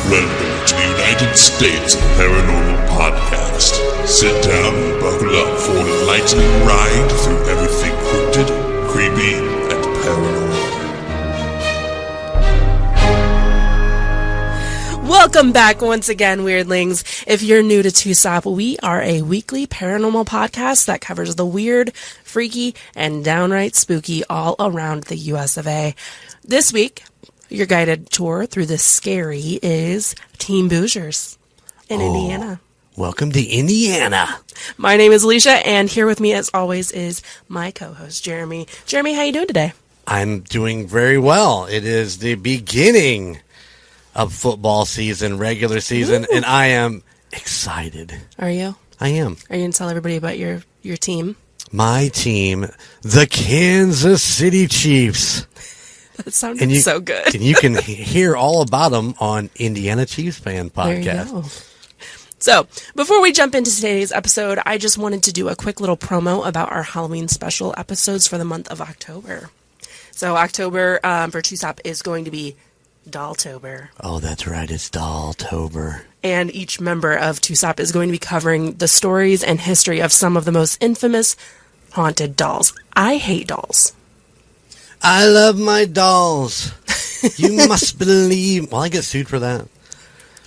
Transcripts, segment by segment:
Welcome to the United States Paranormal Podcast. Sit down and buckle up for an enlightening ride through everything cryptid, creepy, and paranormal. Welcome back once again, Weirdlings. If you're new to TUSOP, we are a weekly paranormal podcast that covers the weird, freaky, and downright spooky all around the US of A. This week, your guided tour through the scary is Team Boosiers in Indiana. Welcome to Indiana. My name is Alicia, and here with me, as always, is my co-host, Jeremy. Jeremy, how you doing today? I'm doing very well. It is the beginning of football season, regular season, and I am excited. Are you? I am. Are you going to tell everybody about your team? My team, the Kansas City Chiefs. That sounded so good. And you can hear all about them on Indiana Chiefs Fan Podcast. There you go. So, before we jump into today's episode, I just wanted to do a quick little promo about our Halloween special episodes for the month of October. So, October for TUSOP is going to be Dolltober. Oh, that's right. It's Dolltober. And each member of TUSOP is going to be covering the stories and history of some of the most infamous haunted dolls. I hate dolls. I love my dolls. You must believe. Well, I get sued for that.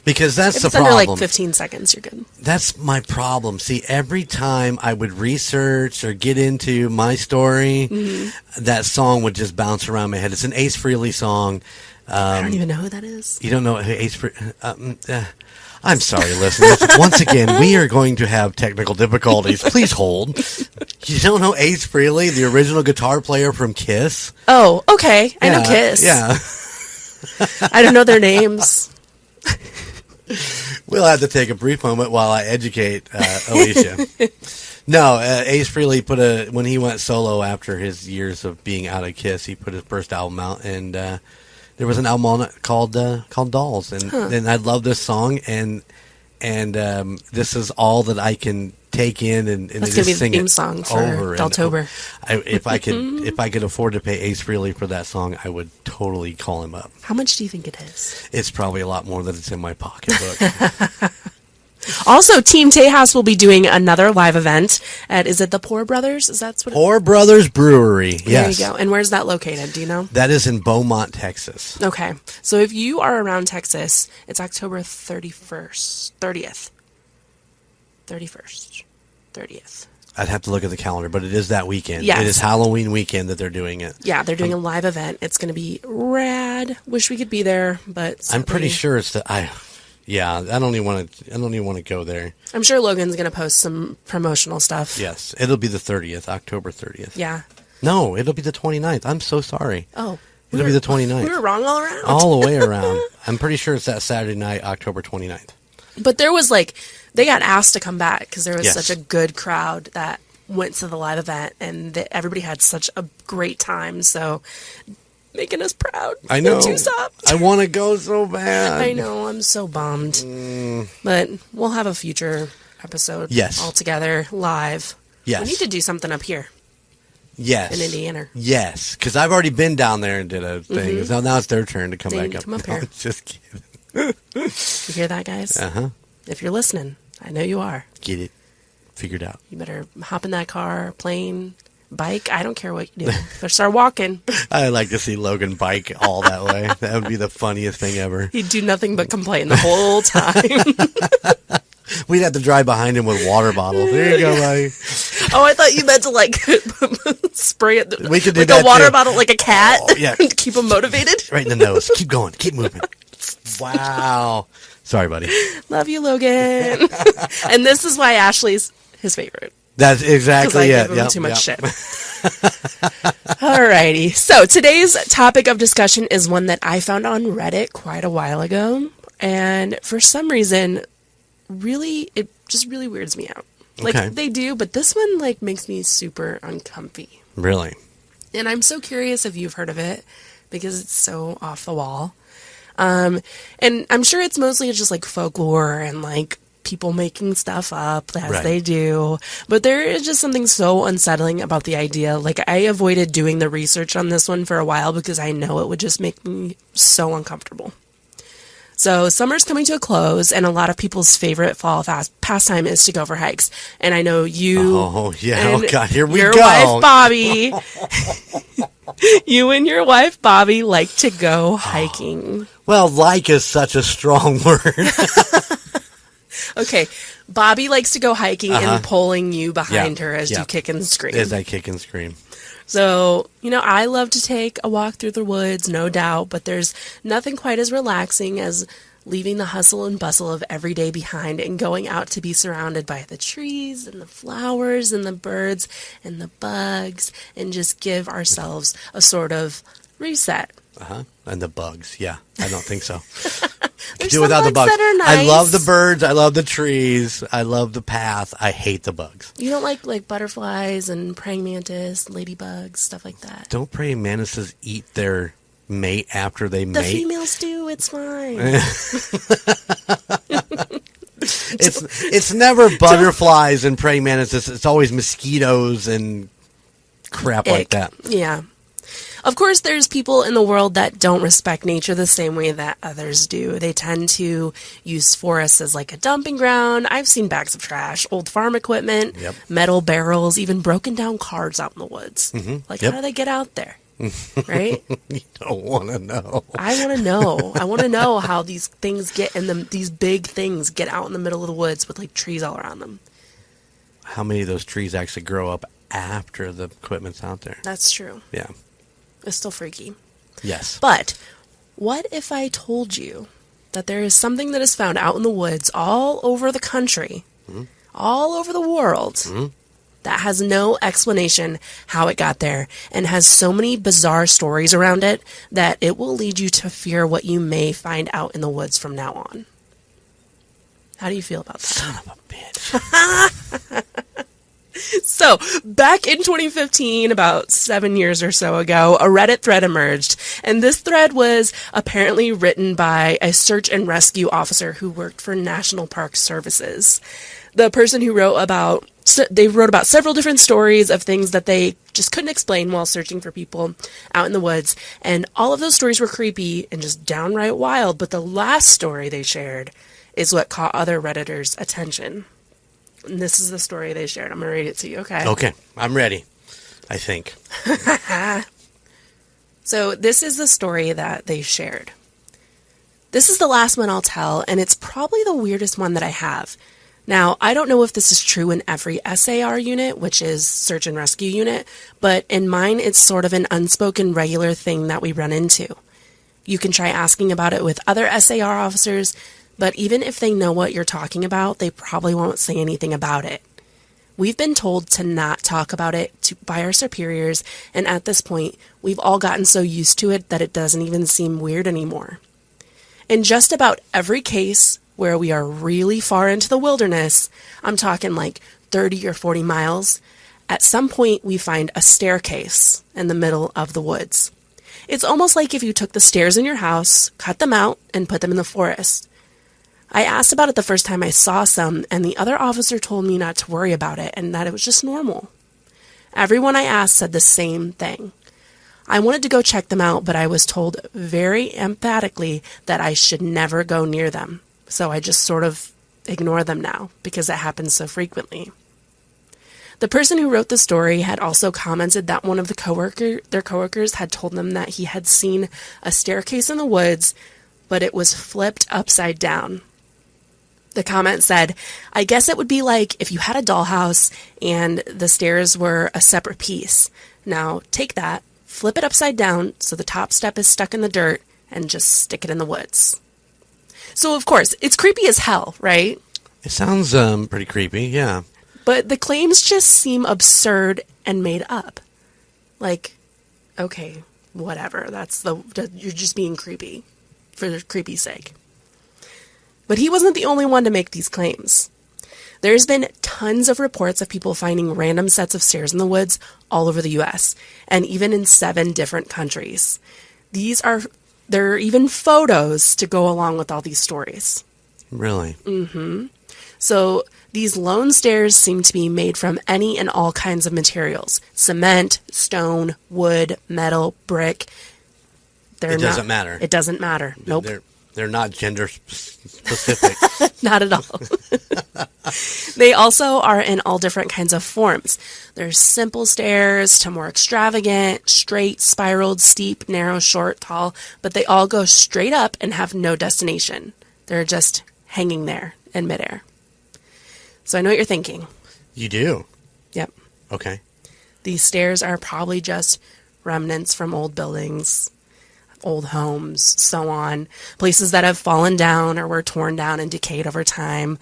Because that's the problem. If it's under like 15 seconds, you're good. That's my problem. See, every time I would research or get into my story, that song would just bounce around my head. It's an Ace Frehley song. I don't even know who that is. You don't know who Ace Frehley... I'm sorry, listeners. Once again, we are going to have technical difficulties. Please hold. You don't know Ace Frehley, the original guitar player from Kiss? Oh, okay. I know Kiss. Yeah. I don't know their names. We'll have to take a brief moment while I educate Alicia. No, Ace Frehley when he went solo after his years of being out of Kiss, he put his first album out, and there was an album on it called Dolls, and I love this song, and this is all that I can take in and That's just gonna be sing the theme it song for over Dolltober. If I could afford to pay Ace Frehley for that song, I would totally call him up. How much do you think it is? It's probably a lot more than it's in my pocketbook. Also, Team Tejas will be doing another live event at, is it the Poor Brothers? Is that what Poor Brothers Brewery. Yes. There you go. And where's that located? Do you know? That is in Beaumont, Texas. Okay. So if you are around Texas, it's October 30th. I'd have to look at the calendar, but it is that weekend. Yes. It is Halloween weekend that they're doing it. Yeah, they're doing a live event. It's going to be rad. Wish we could be there, but I'm pretty sure it's I don't even want to go there. I'm sure Logan's going to post some promotional stuff. Yes, it'll be the 30th, October 30th. Yeah. No, it'll be the 29th. I'm so sorry. Oh. It'll be the 29th. We were wrong all around. All the way around. I'm pretty sure it's that Saturday night, October 29th. But there was they got asked to come back because there was Yes. such a good crowd that went to the live event, and everybody had such a great time. So, making us proud. I know. I want to go so bad. I know. I'm so bummed. But we'll have a future episode. Yes. All together live. Yes. We need to do something up here. Yes. In Indiana. Yes, because I've already been down there and did a thing. So now it's their turn to come back up. Come up here. Just kidding. You hear that, guys? Uh-huh. If you're listening, I know you are. Get it figured out. You better hop in that car, plane, bike. I don't care what you do. Better start walking. I'd like to see Logan bike all that way. That would be the funniest thing ever. He'd do nothing but complain the whole time. We'd have to drive behind him with water bottles. There you go, buddy. Oh, I thought you meant to spray it We could do like that a water too. bottle, like a cat. Oh, yeah. To keep him motivated. Right in the nose. Keep going. Keep moving. Wow. Sorry, buddy. Love you, Logan. And this is why Ashley's his favorite. That's exactly Because I it. give him too much shit. Alrighty. So today's topic of discussion is one that I found on Reddit quite a while ago. And for some reason, it just really weirds me out. Okay. They do, but this one makes me super uncomfy. Really? And I'm so curious if you've heard of it because it's so off the wall. And I'm sure it's mostly just folklore and people making stuff up as Right. they do. But there is just something so unsettling about the idea. I avoided doing the research on this one for a while because I know it would just make me so uncomfortable. So summer's coming to a close, and a lot of people's favorite fall pastime is to go for hikes. And I know you. Oh yeah! Oh God! Here we your go. Wife Bobby. You and your wife Bobby like to go hiking. Well, like is such a strong word. Okay, Bobby likes to go hiking and pulling you behind her as you kick and scream. As I kick and scream. So, I love to take a walk through the woods, no doubt, but there's nothing quite as relaxing as leaving the hustle and bustle of every day behind and going out to be surrounded by the trees and the flowers and the birds and the bugs and just give ourselves a sort of reset. And the bugs. Yeah, I don't think so. There's Do without the bugs. that are nice. I love the birds. I love the trees. I love the path. I hate the bugs. You don't like butterflies and praying mantis, ladybugs, stuff like that? Don't praying mantises eat their mate after they The mate? females do. It's fine. It's never butterflies and praying mantises. It's always mosquitoes and crap like that. Yeah. Of course, there's people in the world that don't respect nature the same way that others do. They tend to use forests as like a dumping ground. I've seen bags of trash, old farm equipment, metal barrels, even broken down cars out in the woods. Like, how do they get out there? Right? You don't want to know. I want to know. I want to know how these things get these big things get out in the middle of the woods with like trees all around them. How many of those trees actually grow up after the equipment's out there? That's true. Yeah. It's still freaky. Yes. But what if I told you that there is something that is found out in the woods all over the country, all over the world, that has no explanation how it got there and has so many bizarre stories around it that it will lead you to fear what you may find out in the woods from now on? How do you feel about that? Son of a bitch. So, back in 2015, about 7 years or so ago, a Reddit thread emerged, and this thread was apparently written by a search and rescue officer who worked for National Park Services. The person who wrote about several different stories of things that they just couldn't explain while searching for people out in the woods, and all of those stories were creepy and just downright wild, but the last story they shared is what caught other Redditors' attention. And this is the story they shared. I'm going to read it to you, okay? Okay, I'm ready, I think. So this is the story that they shared. This is the last one I'll tell, and it's probably the weirdest one that I have. Now, I don't know if this is true in every SAR unit, which is Search and Rescue Unit, but in mine, it's sort of an unspoken regular thing that we run into. You can try asking about it with other SAR officers, but even if they know what you're talking about, they probably won't say anything about it. We've been told to not talk about it by our superiors, and at this point, we've all gotten so used to it that it doesn't even seem weird anymore. In just about every case where we are really far into the wilderness, I'm talking like 30 or 40 miles, at some point we find a staircase in the middle of the woods. It's almost like if you took the stairs in your house, cut them out, and put them in the forest. I asked about it the first time I saw some, and the other officer told me not to worry about it and that it was just normal. Everyone I asked said the same thing. I wanted to go check them out, but I was told very emphatically that I should never go near them. So I just sort of ignore them now because it happens so frequently. The person who wrote the story had also commented that one of their coworkers had told them that he had seen a staircase in the woods, but it was flipped upside down. The comment said, I guess it would be like if you had a dollhouse and the stairs were a separate piece. Now take that, flip it upside down so the top step is stuck in the dirt, and just stick it in the woods. So, of course, it's creepy as hell, right? It sounds pretty creepy, yeah. But the claims just seem absurd and made up. Like, okay, whatever. You're just being creepy for creepy's sake. But he wasn't the only one to make these claims. There's been tons of reports of people finding random sets of stairs in the woods all over the U.S., and even in 7 different countries. There are even photos to go along with all these stories. Really? Mm-hmm. So these lone stairs seem to be made from any and all kinds of materials. Cement, stone, wood, metal, brick. It doesn't matter. It doesn't matter. Nope. They're not gender specific. Not at all. They also are in all different kinds of forms. There's simple stairs to more extravagant, straight, spiraled, steep, narrow, short, tall, but they all go straight up and have no destination. They're just hanging there in midair. So I know what you're thinking. You do? Yep. Okay. These stairs are probably just remnants from old buildings, old homes, so on. Places that have fallen down or were torn down and decayed over time.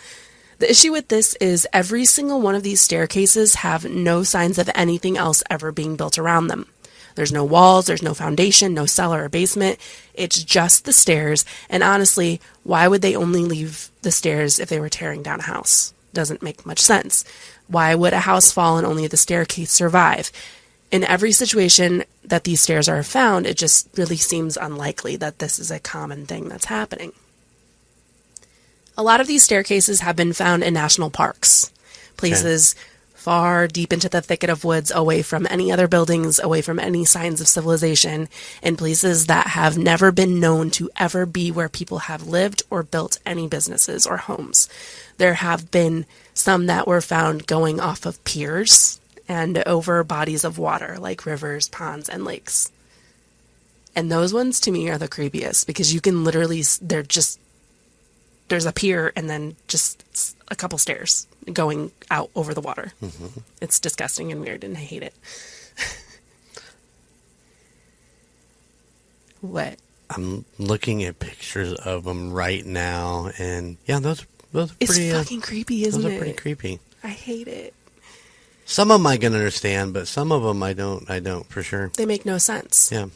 The issue with this is every single one of these staircases have no signs of anything else ever being built around them. There's no walls, there's no foundation, no cellar or basement. It's just the stairs. And honestly, why would they only leave the stairs if they were tearing down a house? Doesn't make much sense. Why would a house fall and only the staircase survive? In every situation that these stairs are found, it just really seems unlikely that this is a common thing that's happening. A lot of these staircases have been found in national parks, places far deep into the thicket of woods, away from any other buildings, away from any signs of civilization, and places that have never been known to ever be where people have lived or built any businesses or homes. There have been some that were found going off of piers and over bodies of water like rivers, ponds, and lakes. And those ones to me are the creepiest because you can literally, there's a pier and then just a couple stairs going out over the water. Mm-hmm. It's disgusting and weird and I hate it. What? I'm looking at pictures of them right now and yeah, those are pretty... It's fucking creepy, isn't it? Those are pretty creepy. I hate it. Some of them I can understand, but some of them I don't for sure. They make no sense. Yeah.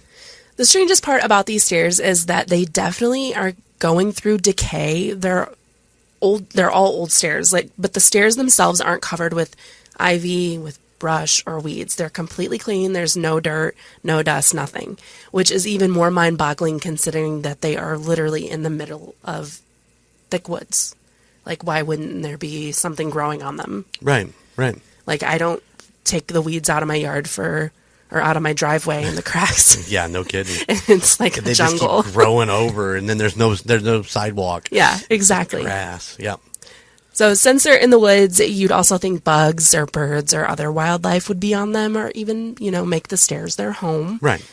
The strangest part about these stairs is that they definitely are going through decay. They're all old stairs, but the stairs themselves aren't covered with ivy, with brush or weeds. They're completely clean. There's no dirt, no dust, nothing, which is even more mind-boggling considering that they are literally in the middle of thick woods. Like, why wouldn't there be something growing on them? Right. Like, I don't take the weeds out of my yard or out of my driveway in the cracks. Yeah, no kidding. It's like a jungle. They just keep growing over, and then there's no sidewalk. Yeah, exactly. Grass. Yep. So since they're in the woods, you'd also think bugs or birds or other wildlife would be on them, or even make the stairs their home. Right.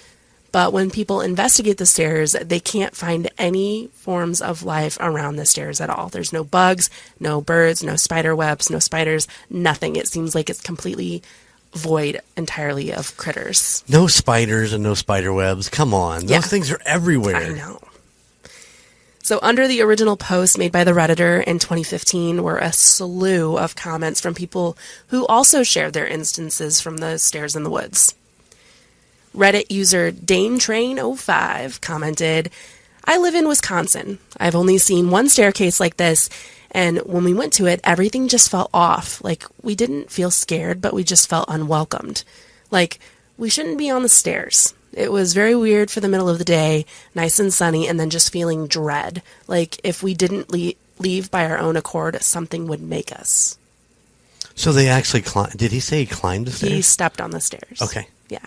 But when people investigate the stairs, they can't find any forms of life around the stairs at all. There's no bugs, no birds, no spider webs, no spiders, nothing. It seems like it's completely void entirely of critters. No spiders and no spider webs. Come on. Those things are everywhere. I know. So under the original post made by the Redditor in 2015 were a slew of comments from people who also shared their instances from the stairs in the woods. Reddit user DaneTrain05 commented, "I live in Wisconsin. I've only seen one staircase like this, and when we went to it, everything just felt off. Like, we didn't feel scared, but we just felt unwelcomed. Like, we shouldn't be on the stairs. It was very weird for the middle of the day, nice and sunny, and then just feeling dread. Like, if we didn't leave by our own accord, something would make us." So they actually climbed. Did he say he climbed the stairs? He stepped on the stairs. Okay. Yeah.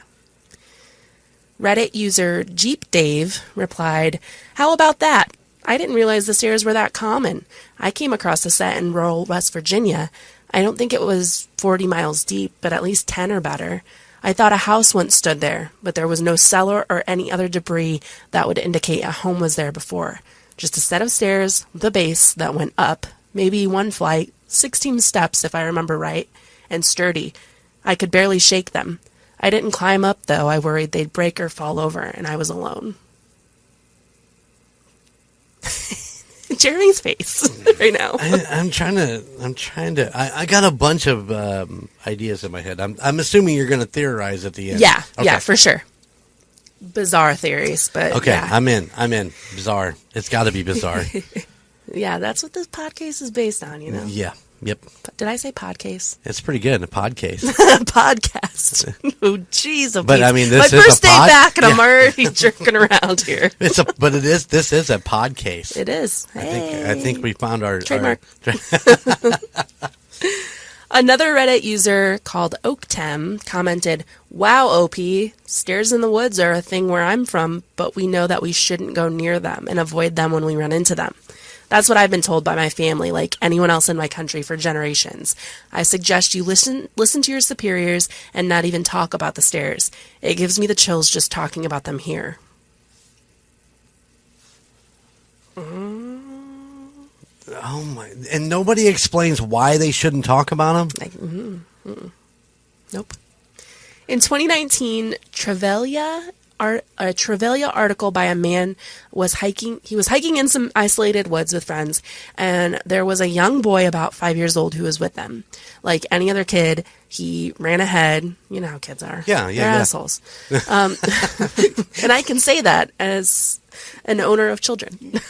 Reddit user Jeep Dave replied, "How about that? I didn't realize the stairs were that common. I came across the set in rural West Virginia. I don't think it was 40 miles deep, but at least 10 or better. I thought a house once stood there, but there was no cellar or any other debris that would indicate a home was there before. Just a set of stairs with a base that went up, maybe one flight, 16 steps if I remember right, and sturdy. I could barely shake them. I didn't climb up, though. I worried they'd break or fall over, and I was alone." Jeremy's face right now. I'm trying to. I got a bunch of ideas in my head. I'm assuming you're going to theorize at the end. Yeah, okay. Yeah, for sure. Bizarre theories, but okay, yeah. I'm in. Bizarre. It's got to be bizarre. Yeah, that's what this podcast is based on, Yeah. Yep. Did I say podcast? It's pretty good. A podcast. Podcast. Oh, jeez. But I mean, this my is first a day back, and I'm already jerking around here. This is a podcast. It is. I think we found our trademark. Another Reddit user called Oaktem commented, "Wow, OP, stairs in the woods are a thing where I'm from, but we know that we shouldn't go near them and avoid them when we run into them. That's what I've been told by my family, like anyone else in my country for generations. I suggest you listen to your superiors and not even talk about the stairs. It gives me the chills just talking about them here." Oh my! And nobody explains why they shouldn't talk about them. Nope. In 2019, a Trevelya article by a man was hiking. He was hiking in some isolated woods with friends, and there was a young boy about 5 years old who was with them. Like any other kid, he ran ahead. You know how kids are. Yeah. They're assholes. And I can say that as an owner of children.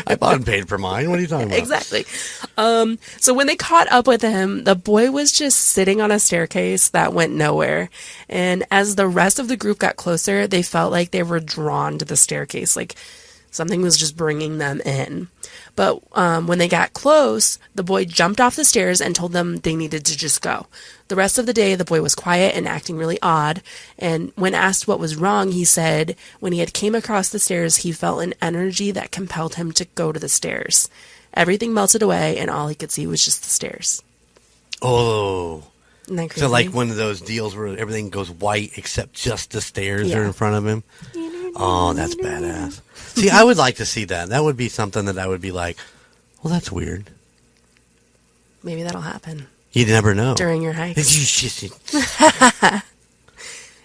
I bought and paid for mine. What are you talking about? Exactly. So when they caught up with him, the boy was just sitting on a staircase that went nowhere. And as the rest of the group got closer, they felt like they were drawn to the staircase, like something was just bringing them in. But when they got close, the boy jumped off the stairs and told them they needed to just go. The rest of the day, the boy was quiet and acting really odd. And when asked what was wrong, he said when he had came across the stairs, he felt an energy that compelled him to go to the stairs. Everything melted away, and all he could see was just the stairs. Oh. Isn't that crazy? So like one of those deals where everything goes white except just the stairs are in front of him? Oh, that's badass. See, I would like to see that. That would be something that I would be like, well, that's weird. Maybe that'll happen. You never know. During your hike.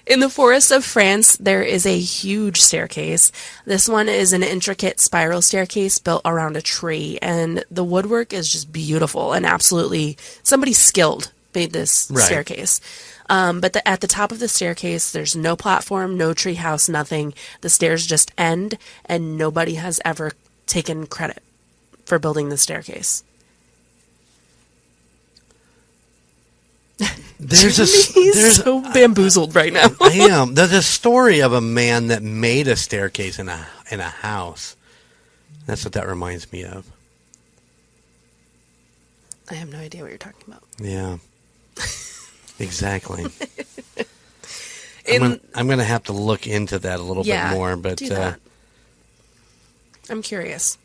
In the forests of France, there is a huge staircase. This one is an intricate spiral staircase built around a tree, and the woodwork is just beautiful and absolutely somebody skilled made this staircase. But at the top of the staircase, there's no platform, no tree house, nothing. The stairs just end, and nobody has ever taken credit for building the staircase. He's so bamboozled right now. I am. There's a story of a man that made a staircase in a house. That's what that reminds me of. I have no idea what you're talking about. Yeah. Exactly. I'm going to have to look into that a little bit more, but do that. I'm curious.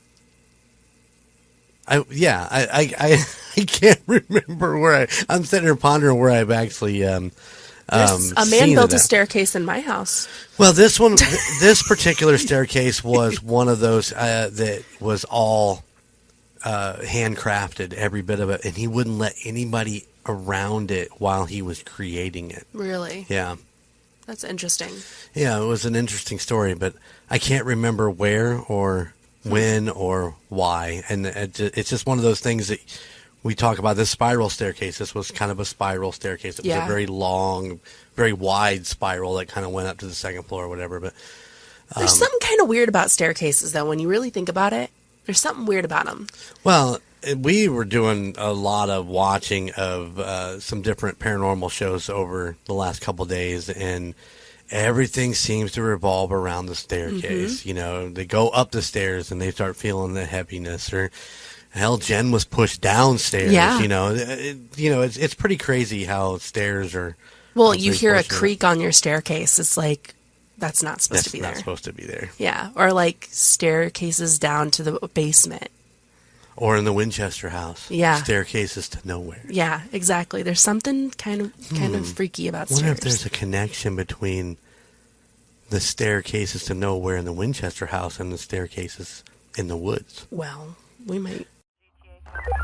I can't remember where I'm sitting here pondering where I've actually a man built a staircase in my house. Well, this particular staircase was one of those that was all handcrafted, every bit of it, and he wouldn't let anybody around it while he was creating it. Really? Yeah. That's interesting. Yeah, it was an interesting story, but I can't remember where or when or why. And it's just one of those things that we talk about, this spiral staircase. This was kind of a spiral staircase. It was a very long, very wide spiral that kind of went up to the second floor or whatever. But there's something kind of weird about staircases, though, when you really think about it. There's something weird about them. Well, we were doing a lot of watching of some different paranormal shows over the last couple of days, and everything seems to revolve around the staircase. Mm-hmm. You know, they go up the stairs and they start feeling the heaviness, or hell, Jen was pushed downstairs. Yeah. You know, it's pretty crazy how stairs are. Well, you hear a creak on your staircase. It's like, that's not supposed to be there. That's not supposed to be there. Yeah. Or like staircases down to the basement. Or in the Winchester house. Yeah. Staircases to nowhere. Yeah, exactly. There's something kind of freaky about stairs. I wonder if there's a connection between the staircases to nowhere in the Winchester house and the staircases in the woods. Well, we might.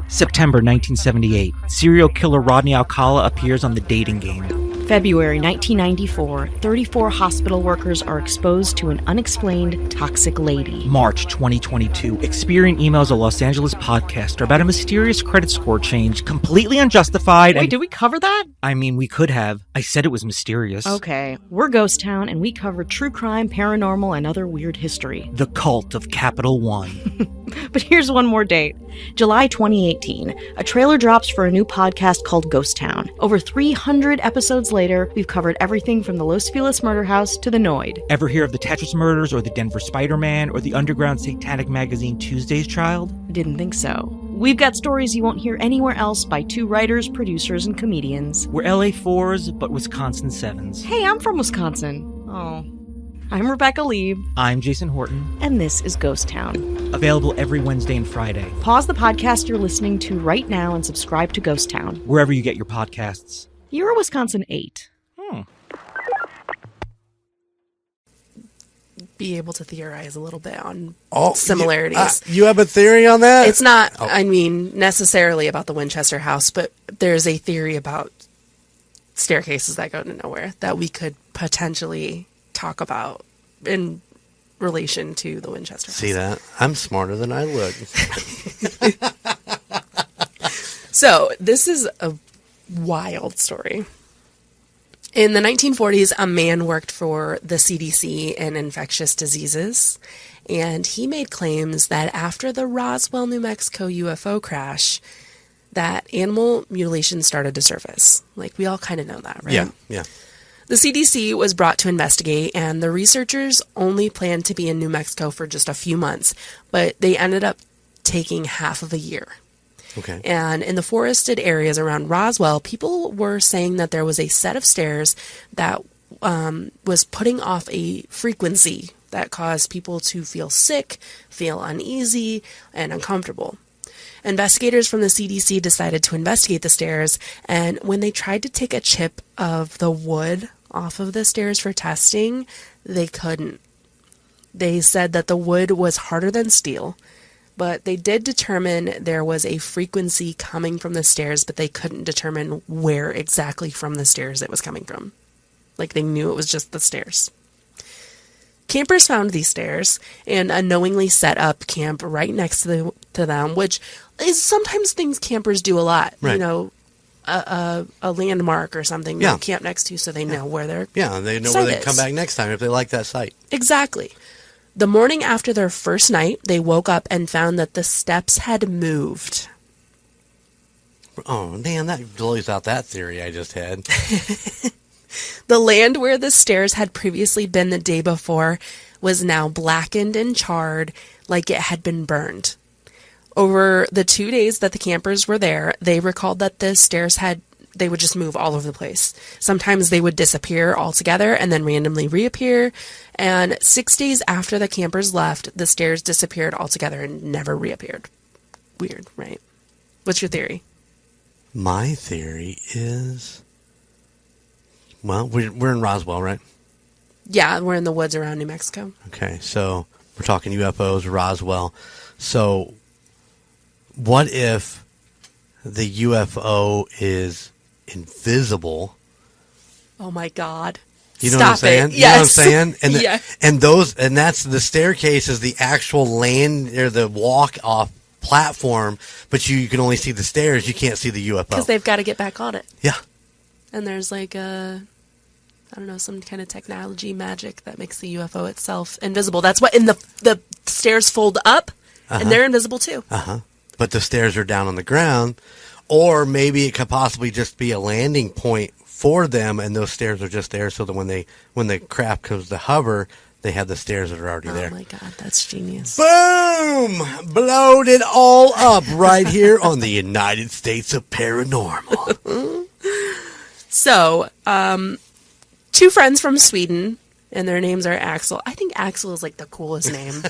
September 1978. Serial killer Rodney Alcala appears on The Dating Game. February 1994, 34 hospital workers are exposed to an unexplained toxic lady. March 2022, Experian emails a Los Angeles podcaster about a mysterious credit score change, completely unjustified. Wait, did we cover that? I mean, we could have. I said it was mysterious. Okay, we're Ghost Town, and we cover true crime, paranormal, and other weird history. The Cult of Capital One. But here's one more date. July 2018, a trailer drops for a new podcast called Ghost Town. Over 300 episodes later, we've covered everything from the Los Feliz murder house to the Noid. Ever hear of the Tetris murders or the Denver Spider-Man or the underground satanic magazine Tuesday's Child? Didn't think so. We've got stories you won't hear anywhere else by two writers, producers, and comedians. We're LA 4s, but Wisconsin 7s. Hey, I'm from Wisconsin. Oh. I'm Rebecca Lieb. I'm Jason Horton. And this is Ghost Town. Available every Wednesday and Friday. Pause the podcast you're listening to right now and subscribe to Ghost Town. Wherever you get your podcasts. You're a Wisconsin 8. Be able to theorize a little bit on similarities. You have a theory on that? It's not, I mean, necessarily about the Winchester house, but there's a theory about staircases that go to nowhere that we could potentially talk about in relation to the Winchester house. See that? I'm smarter than I look. So, this is a wild story. In the 1940s, a man worked for the CDC in infectious diseases, and he made claims that after the Roswell, New Mexico UFO crash, that animal mutilations started to surface. Like, we all kind of know that, right? Yeah. The CDC was brought to investigate, and the researchers only planned to be in New Mexico for just a few months, but they ended up taking half of a year. Okay. And in the forested areas around Roswell, people were saying that there was a set of stairs that was putting off a frequency that caused people to feel sick, feel uneasy, and uncomfortable. Investigators from the CDC decided to investigate the stairs, and when they tried to take a chip of the wood off of the stairs for testing, they couldn't. They said that the wood was harder than steel, but they did determine there was a frequency coming from the stairs, but they couldn't determine where exactly from the stairs it was coming from. Like, they knew it was just the stairs. Campers found these stairs and unknowingly set up camp right next to them, which is sometimes things campers do a lot. Right. You know, a landmark or something they camp next to so they know where they're. Yeah, they know where they come back next time if they like that site. Exactly. The morning after their first night, they woke up and found that the steps had moved. Oh, man, that blows out that theory I just had. The land where the stairs had previously been the day before was now blackened and charred like it had been burned. Over the 2 days that the campers were there, they recalled that the stairs they would just move all over the place. Sometimes they would disappear altogether and then randomly reappear. And 6 days after the campers left, the stairs disappeared altogether and never reappeared. Weird, right? What's your theory? My theory is, well, we're in Roswell, right? Yeah, we're in the woods around New Mexico. Okay, so we're talking UFOs, Roswell. So what if the UFO is invisible? Oh my God. You know what I'm saying? Yes. You know what I'm saying? And Yes. and that's the staircase is the actual land or the walk off platform, but you can only see the stairs, you can't see the UFO. Because they've got to get back on it. Yeah. And there's like I don't know, some kind of technology magic that makes the UFO itself invisible. That's what, in the stairs fold up, and they're invisible too. But the stairs are down on the ground, or maybe it could possibly just be a landing point for them, and those stairs are just there so that when the craft comes to hover, they have the stairs that are already there. Oh my God, that's genius. Boom! Blowed it all up right here on the United States of Paranormal. So, two friends from Sweden, and their names are Axel. I think Axel is like the coolest name.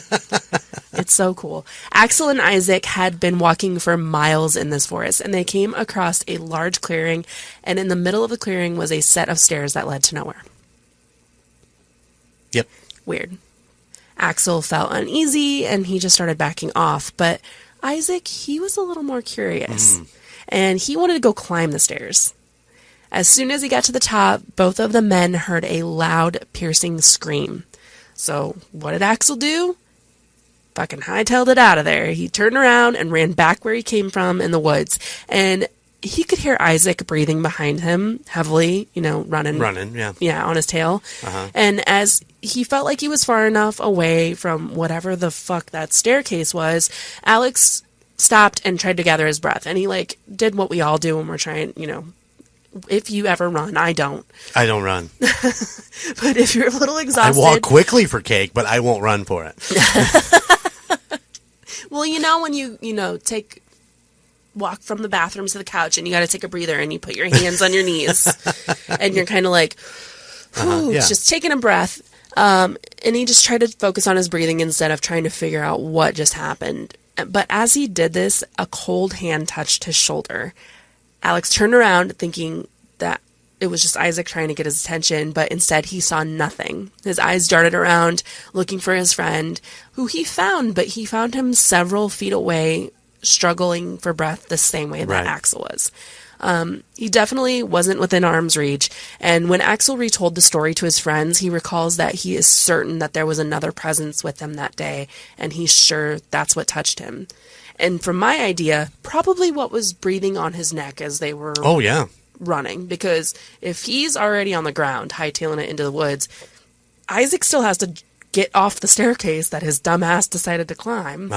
It's so cool. Axel and Isaac had been walking for miles in this forest, and they came across a large clearing, and in the middle of the clearing was a set of stairs that led to nowhere. Yep. Weird. Axel felt uneasy, and he just started backing off, but Isaac, he was a little more curious, and he wanted to go climb the stairs. As soon as he got to the top, both of the men heard a loud, piercing scream. So, what did Axel do? Fucking hightailed it out of there. He turned around and ran back where he came from in the woods. And he could hear Isaac breathing behind him heavily, running. Running, yeah. Yeah, on his tail. And as he felt like he was far enough away from whatever the fuck that staircase was, Alex stopped and tried to gather his breath. And he, did what we all do when we're trying, if you ever run. I don't. I don't run. But if you're a little exhausted. I walk quickly for cake, but I won't run for it. Well, when you take walk from the bathroom to the couch and you got to take a breather and you put your hands on your knees and you're kind of like, just taking a breath. And he just tried to focus on his breathing instead of trying to figure out what just happened. But as he did this, a cold hand touched his shoulder. Alex turned around thinking that it was just Isaac trying to get his attention, but instead he saw nothing. His eyes darted around looking for his friend, who he found, but he found him several feet away, struggling for breath the same way that Axel was. He definitely wasn't within arm's reach, and when Axel retold the story to his friends, he recalls that he is certain that there was another presence with him that day, and he's sure that's what touched him. And from my idea, probably what was breathing on his neck as they were running, because if he's already on the ground, hightailing it into the woods, Isaac still has to get off the staircase that his dumbass decided to climb.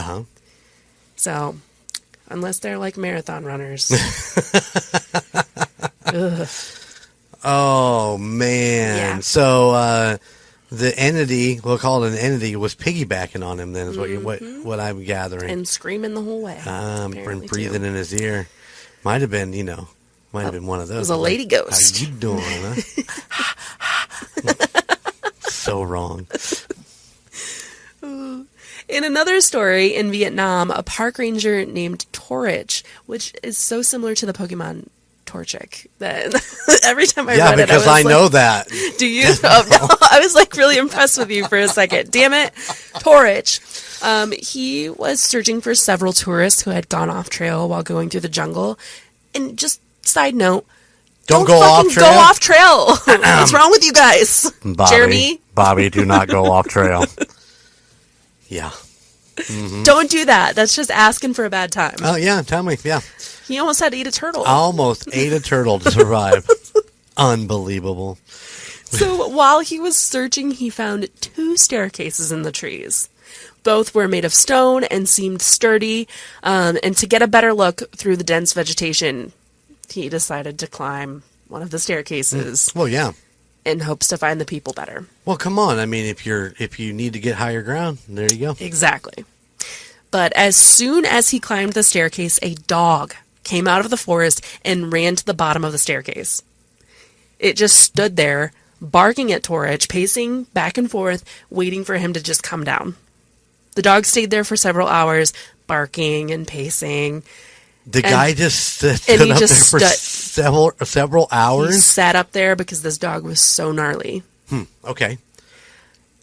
So... unless they're like marathon runners. Oh, man. Yeah. So the entity, we'll call it an entity, was piggybacking on him then, is what I'm gathering. And screaming the whole way. And breathing in his ear. Might have been, might have been one of those. It was a lady ghost. How you doing, huh? So wrong. In another story, in Vietnam, a park ranger named Torich, which is so similar to the Pokemon Torchic, that every time I read it, because I know that. Do you? Oh, no, I was like really impressed with you for a second. Damn it. Torich. He was searching for several tourists who had gone off trail while going through the jungle. And just side note, don't go off fucking trail. go off trail. What's wrong with you guys? Jeremy? Bobby, do not go off trail. Yeah. Mm-hmm. Don't do that. That's just asking for a bad time. Oh, yeah. Tell me. Yeah. He almost had to eat a turtle. Almost ate a turtle to survive. Unbelievable. So while he was searching, he found 2 staircases in the trees. Both were made of stone and seemed sturdy. And to get a better look through the dense vegetation, he decided to climb one of the staircases. Well, yeah. In hopes to find the people better. Well, come on. I mean, if you need to get higher ground, there you go. Exactly. But as soon as he climbed the staircase, a dog came out of the forest and ran to the bottom of the staircase. It just stood there, barking at Torich, pacing back and forth, waiting for him to just come down. The dog stayed there for several hours, barking and pacing. The guy just stood up there for several hours? He sat up there because this dog was so gnarly. Okay.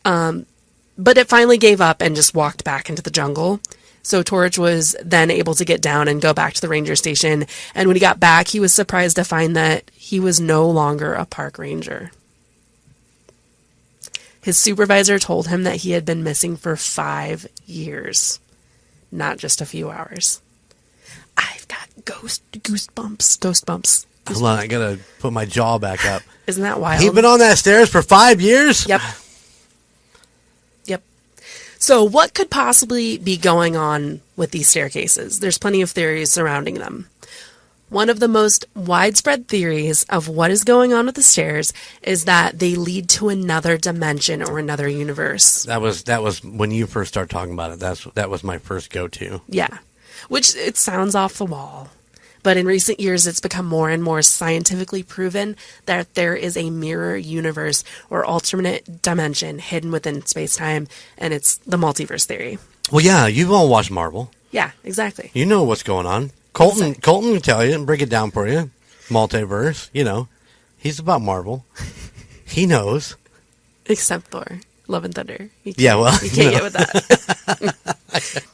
But it finally gave up and just walked back into the jungle. So Torich was then able to get down and go back to the ranger station. And when he got back, he was surprised to find that he was no longer a park ranger. His supervisor told him that he had been missing for 5 years, not just a few hours. I've got goosebumps. Hold on, I gotta put my jaw back up. Isn't that wild? He's been on that stairs for 5 years? Yep. So what could possibly be going on with these staircases? There's plenty of theories surrounding them. One of the most widespread theories of what is going on with the stairs is that they lead to another dimension or another universe. That was when you first started talking about it. That was my first go-to. Yeah. Which it sounds off the wall. But in recent years, it's become more and more scientifically proven that there is a mirror universe or alternate dimension hidden within space-time, and it's the multiverse theory. Well, yeah, you've all watched Marvel. Yeah, exactly. You know what's going on. Colton can tell you and break it down for you. Multiverse, he's about Marvel. He knows. Except Thor, Love and Thunder. You can't get with that.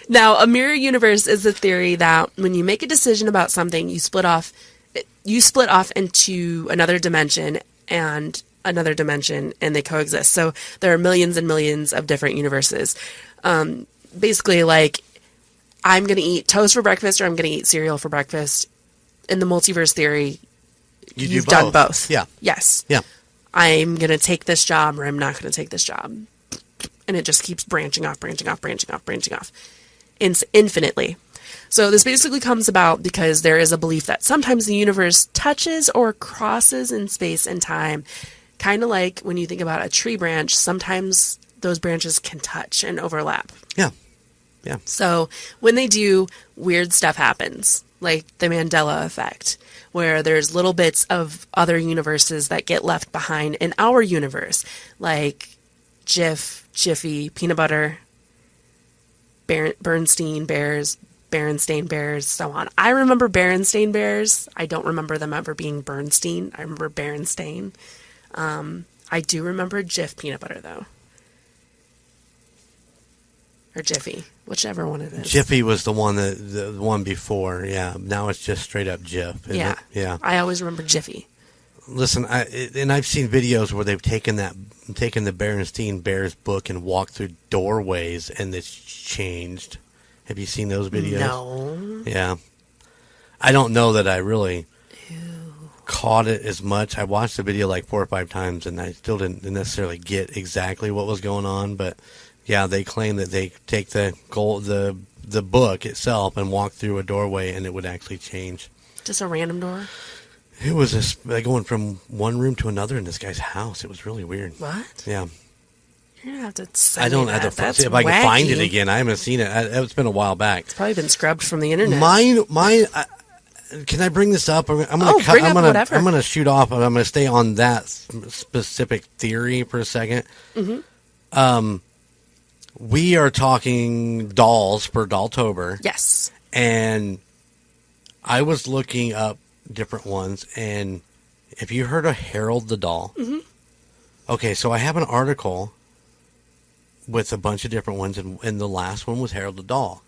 Now, a mirror universe is the theory that when you make a decision about something, you split off into another dimension, and they coexist. So there are millions and millions of different universes. Basically, like, I'm going to eat toast for breakfast or I'm going to eat cereal for breakfast. In the multiverse theory, you've done both. Yeah. Yes. Yeah. I'm going to take this job or I'm not going to take this job. And it just keeps branching off. Infinitely. So this basically comes about because there is a belief that sometimes the universe touches or crosses in space and time. Kind of like when you think about a tree branch, sometimes those branches can touch and overlap. Yeah. Yeah. So when they do, weird stuff happens. like the Mandela effect, where there's little bits of other universes that get left behind in our universe, like Jif, Jiffy, Peanut Butter, Bernstein Bears, Berenstain Bears, so on. I remember Berenstain Bears. I don't remember them ever being Bernstein. I remember Berenstain. I do remember Jif Peanut Butter, though. Or Jiffy, whichever one it is. Jiffy was the one before, yeah. Now it's just straight up Jif. Yeah. Yeah. I always remember Jiffy. Listen, I've seen videos where they've taken the Berenstain Bears book and walked through doorways, and it's changed. Have you seen those videos? No. Yeah. I don't know that I really caught it as much. I watched the video like 4 or 5 times, and I still didn't necessarily get exactly what was going on. But yeah, they claim that they take the book itself and walk through a doorway, and it would actually change. Just a random door? It was just going from one room to another in this guy's house. It was really weird. What? Yeah. You're going to have to send I don't me have that. to That's see if I can wacky. find it again. I haven't seen it. It's been a while back. It's probably been scrubbed from the internet. Can I bring this up? I'm going to bring up whatever. I'm going to shoot off, and I'm going to stay on that specific theory for a second. Mm-hmm. We are talking dolls for Dolltober. Yes. And I was looking up different ones, and have you heard of Harold the doll? Mm-hmm. Okay, so I have an article with a bunch of different ones, and the last one was Harold the doll.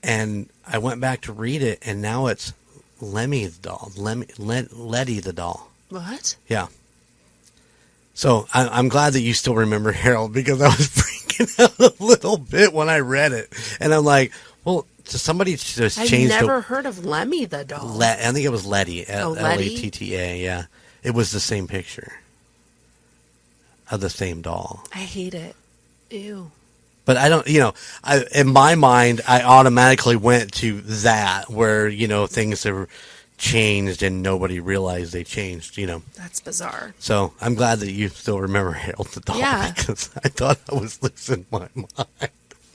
And I went back to read it, and now it's Lemmy the doll. Letty the doll. What? Yeah. So I'm glad that you still remember Harold, because I was freaking out a little bit when I read it. And I'm like, well, so somebody just changed. I've never heard of Lemmy the doll. I think it was Letty. Letty? L-E-T-T-A, yeah. It was the same picture of the same doll. I hate it. Ew. But I don't, in my mind, I automatically went to that where, things have changed and nobody realized they changed, That's bizarre. So I'm glad that you still remember Harold the doll, Yeah. because I thought I was losing my mind.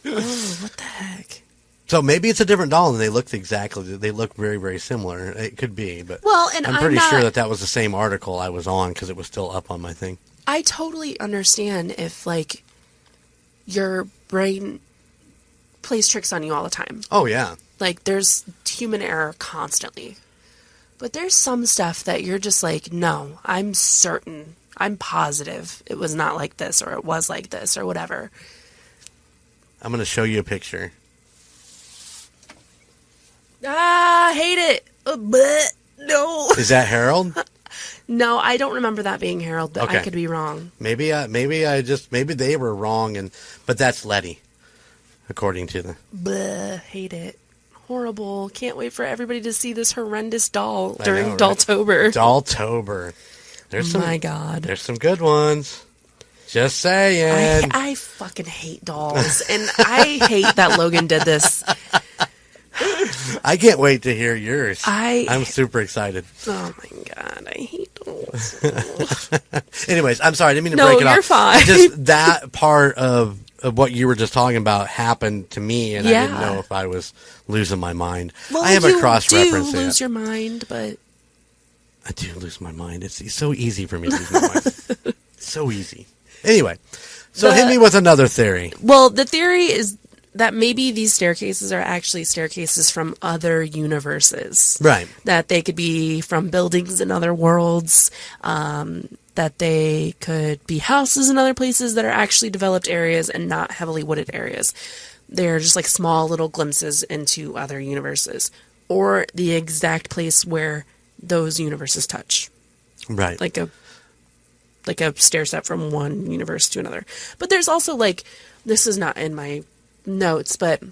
Oh, what the heck? So maybe it's a different doll, and they look very, very similar. It could be, but Well, and I'm pretty sure that was the same article I was on, because it was still up on my thing. I totally understand if, like, your brain plays tricks on you all the time. Oh, yeah. Like, there's human error constantly. But there's some stuff that you're just like, no, I'm certain, I'm positive it was not like this, or it was like this, or whatever. I'm going to show you a picture. I hate it. But no. Is that Harold? No, I don't remember that being Harold, but Okay. I could be wrong. Maybe they were wrong, but that's Letty, according to the. Bleh, hate it. Horrible. Can't wait for everybody to see this horrendous doll I during know, right? Dolltober. Dolltober. My God. There's some good ones. Just saying. I fucking hate dolls, and I hate that Logan did this. I can't wait to hear yours. I'm super excited. Oh my God, I hate dolls. Anyways, I'm sorry. I didn't mean to No, break it off. you're fine. Just that part of what you were just talking about happened to me, and I didn't know if I was losing my mind. Well, I have a you cross-reference. do lose your mind, but I do lose my mind. It's so easy for me to lose my mind. So easy. Anyway, so hit me with another theory. well, the theory is that maybe these staircases are actually staircases from other universes. Right. That they could be from buildings in other worlds, that they could be houses in other places that are actually developed areas and not heavily wooded areas. They're just like small little glimpses into other universes, or the exact place where those universes touch. Right. Like a stair step from one universe to another. But there's also, like, this is not in my notes, but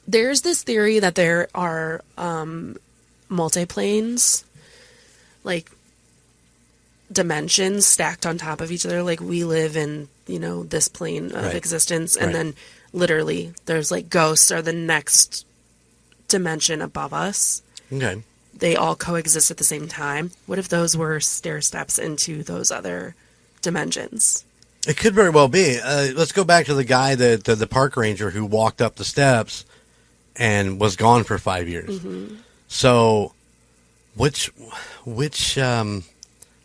there's this theory that there are multiplanes, like dimensions stacked on top of each other. Like, we live in, this plane of existence, and then literally there's like ghosts are the next dimension above us. Okay. They all coexist at the same time. What if those were stair steps into those other dimensions? It could very well be. Let's go back to the guy, the park ranger who walked up the steps and was gone for 5 years. So, which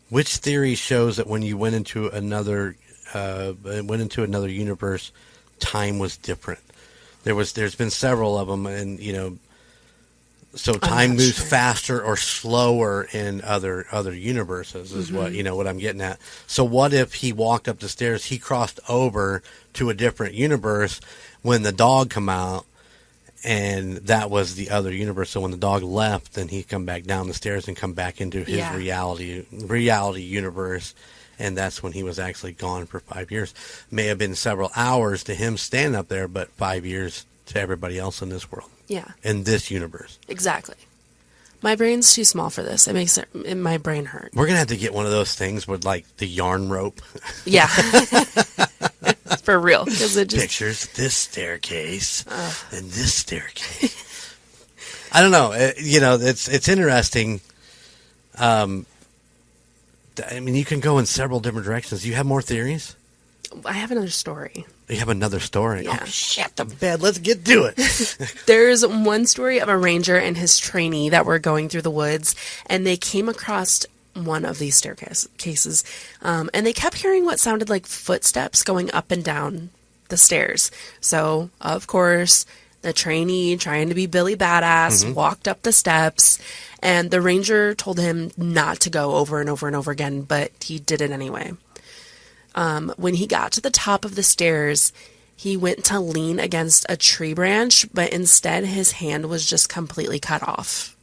theory shows that when you went into another universe, time was different? There's been several of them, and so time moves faster or slower in other universes is what I'm getting at. So what if he walked up the stairs, he crossed over to a different universe when the dog come out, and that was the other universe. So when the dog left, then he'd come back down the stairs and come back into his reality universe. And that's when he was actually gone for 5 years. May have been several hours to him standing up there, but 5 years to everybody else in this world. Yeah. In this universe. Exactly. My brain's too small for this. It makes my brain hurt. We're going to have to get one of those things with, like, the yarn rope. Yeah. For real. 'Cause it just... Pictures this staircase and this staircase. I don't know. It's interesting. I mean, you can go in several different directions. You have more theories? I have another story. You have another story? Yeah. Oh, shit, the bed. Let's get to it. There's one story of a ranger and his trainee that were going through the woods, and they came across one of these staircases, and they kept hearing what sounded like footsteps going up and down the stairs. So, of course, the trainee, trying to be Billy Badass, walked up the steps, and the ranger told him not to go over and over and over again, but he did it anyway. When he got to the top of the stairs, he went to lean against a tree branch, but instead his hand was just completely cut off.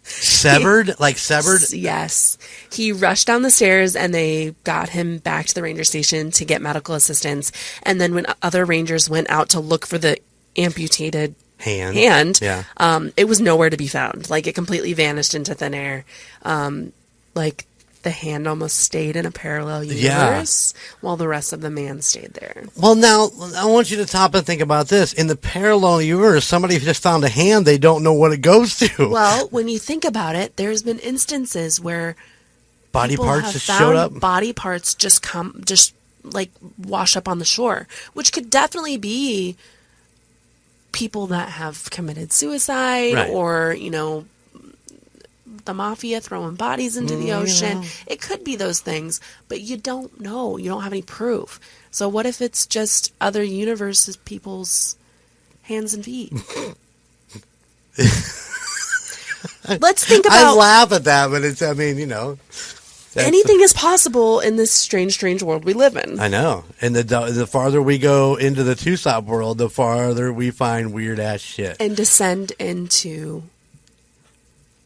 Severed? Like severed? Yes. He rushed down the stairs and they got him back to the ranger station to get medical assistance. And then when other rangers went out to look for the amputated hand, it was nowhere to be found. Like, it completely vanished into thin air. Like, the hand almost stayed in a parallel universe while the rest of the man stayed there. Well, now, I want you to stop and think about this. In the parallel universe, somebody just found a hand, they don't know what it goes to. Well, when you think about it, there's been instances where body parts just showed up. Body parts just like wash up on the shore, which could definitely be people that have committed suicide or, the mafia throwing bodies into the ocean. It could be those things, but you don't know. You don't have any proof. So what if it's just other universes, people's hands and feet? Let's think about... I laugh at that, but it's, anything is possible in this strange world we live in. I know. And the farther we go into the two-stop world, the farther we find weird-ass shit. And descend into